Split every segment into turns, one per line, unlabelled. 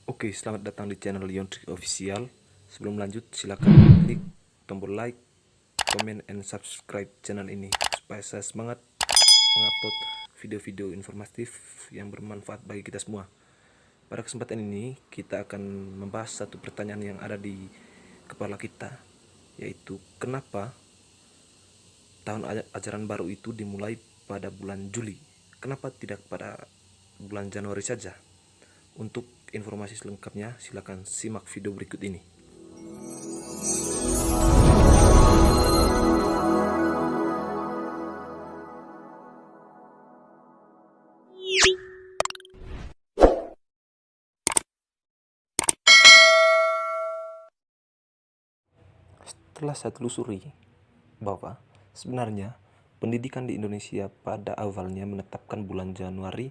Oke, selamat datang di channel Leon Trick Official. Sebelum lanjut, silakan klik tombol like, comment, and subscribe channel ini supaya saya semangat mengupload video-video informatif yang bermanfaat bagi kita semua. Pada kesempatan ini, kita akan membahas satu pertanyaan yang ada di kepala kita, yaitu kenapa tahun ajaran baru itu dimulai pada bulan Juli? Kenapa tidak pada bulan Januari saja? Untuk informasi selengkapnya, silakan simak video berikut ini. Setelah saya telusuri bahwa sebenarnya pendidikan di Indonesia pada awalnya menetapkan bulan Januari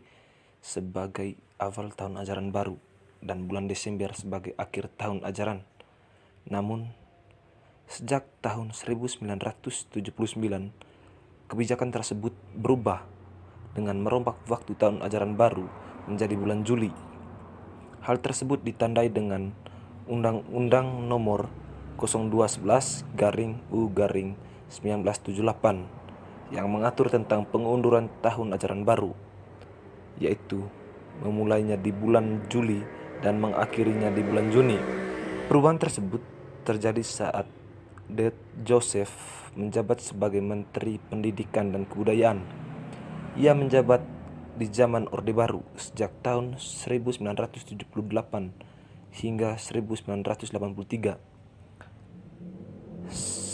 sebagai awal tahun ajaran baru dan bulan Desember sebagai akhir tahun ajaran. Namun, sejak tahun 1979, kebijakan tersebut berubah dengan merombak waktu tahun ajaran baru menjadi bulan Juli. Hal tersebut ditandai dengan Undang-Undang Nomor 0211-U-1978 yang mengatur tentang pengunduran tahun ajaran baru, yaitu memulainya di bulan Juli dan mengakhirinya di bulan Juni. Perubahan tersebut terjadi saat Det Joseph menjabat sebagai Menteri Pendidikan dan Kebudayaan. Ia menjabat di zaman Orde Baru sejak tahun 1978 hingga 1983.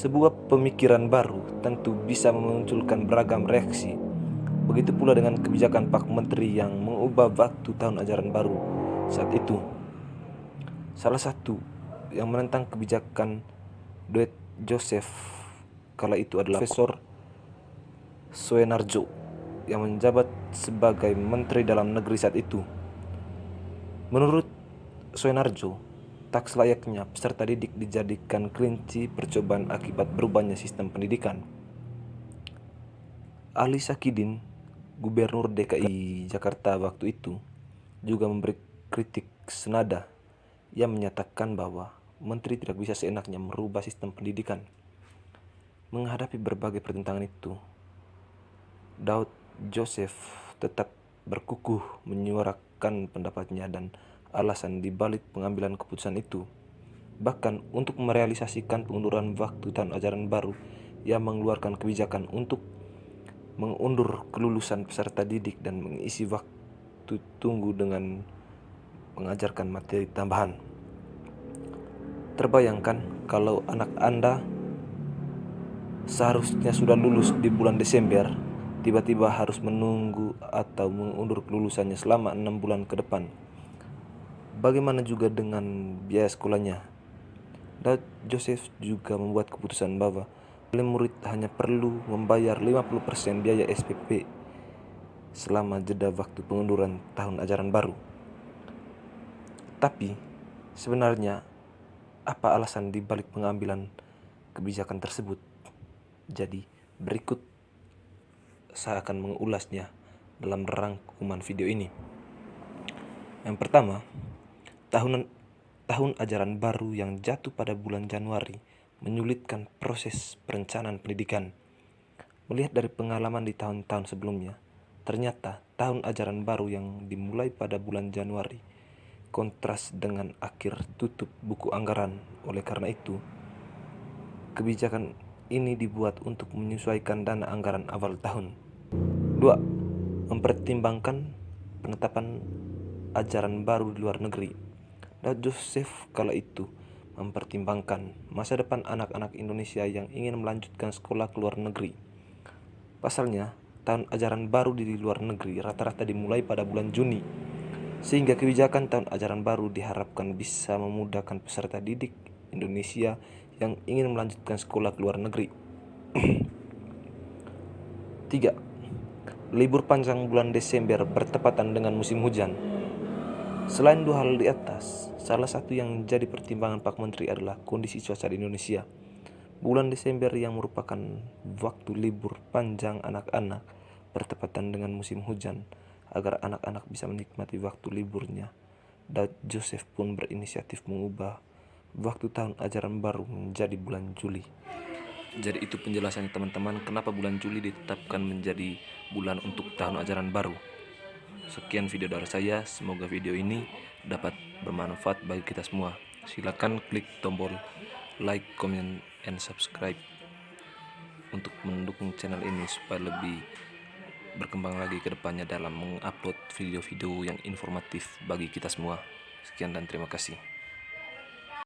Sebuah pemikiran baru tentu bisa memunculkan beragam reaksi. Begitu pula dengan kebijakan Pak Menteri yang mengubah waktu tahun ajaran baru saat itu. Salah satu yang menentang kebijakan Det Joseph kala itu adalah Profesor Soenardjo yang menjabat sebagai Menteri Dalam Negeri saat itu. Menurut Soenardjo, tak selayaknya peserta didik dijadikan kelinci percobaan akibat berubahnya sistem pendidikan. Ali Sakidin, Gubernur DKI Jakarta waktu itu, juga memberi kritik senada. Ia menyatakan bahwa menteri tidak bisa seenaknya merubah sistem pendidikan. Menghadapi berbagai pertentangan itu, Daud Joseph tetap berkukuh menyuarakan pendapatnya dan alasan di balik pengambilan keputusan itu. Bahkan untuk merealisasikan pengunduran waktu tahun ajaran baru, ia mengeluarkan kebijakan untuk mengundur kelulusan peserta didik dan mengisi waktu tunggu dengan mengajarkan materi tambahan. Terbayangkan kalau anak Anda seharusnya sudah lulus di bulan Desember, tiba-tiba harus menunggu atau mengundur kelulusannya selama 6 bulan ke depan. Bagaimana juga dengan biaya sekolahnya? Daud Joseph juga membuat keputusan bahwa murid hanya perlu membayar 50% biaya SPP selama jeda waktu pengunduran tahun ajaran baru. Tapi sebenarnya apa alasan di balik pengambilan kebijakan tersebut? Jadi berikut saya akan mengulasnya dalam rangkuman video ini. Yang pertama, tahun ajaran baru yang jatuh pada bulan Januari menyulitkan proses perencanaan pendidikan. Melihat dari pengalaman di tahun-tahun sebelumnya, ternyata tahun ajaran baru yang dimulai pada bulan Januari kontras dengan akhir tutup buku anggaran. Oleh karena itu, kebijakan ini dibuat untuk menyesuaikan dana anggaran awal tahun. 2. Mempertimbangkan penetapan ajaran baru di luar negeri. Daud Joseph kala itu mempertimbangkan masa depan anak-anak Indonesia yang ingin melanjutkan sekolah ke luar negeri. Pasalnya, tahun ajaran baru di luar negeri rata-rata dimulai pada bulan Juni, sehingga kebijakan tahun ajaran baru diharapkan bisa memudahkan peserta didik Indonesia yang ingin melanjutkan sekolah ke luar negeri. 3. Libur panjang bulan Desember bertepatan dengan musim hujan. Selain dua hal di atas, salah satu yang menjadi pertimbangan Pak Menteri adalah kondisi cuaca di Indonesia. Bulan Desember yang merupakan waktu libur panjang anak-anak bertepatan dengan musim hujan, agar anak-anak bisa menikmati waktu liburnya Daud Joseph pun berinisiatif mengubah waktu tahun ajaran baru menjadi bulan Juli. Jadi itu penjelasannya teman-teman, kenapa bulan Juli ditetapkan menjadi bulan untuk tahun ajaran baru. Sekian video dari saya, semoga video ini dapat bermanfaat bagi kita semua. Silakan klik tombol like, comment, and subscribe untuk mendukung channel ini supaya lebih berkembang lagi ke depannya dalam mengupload video-video yang informatif bagi kita semua. Sekian dan terima kasih.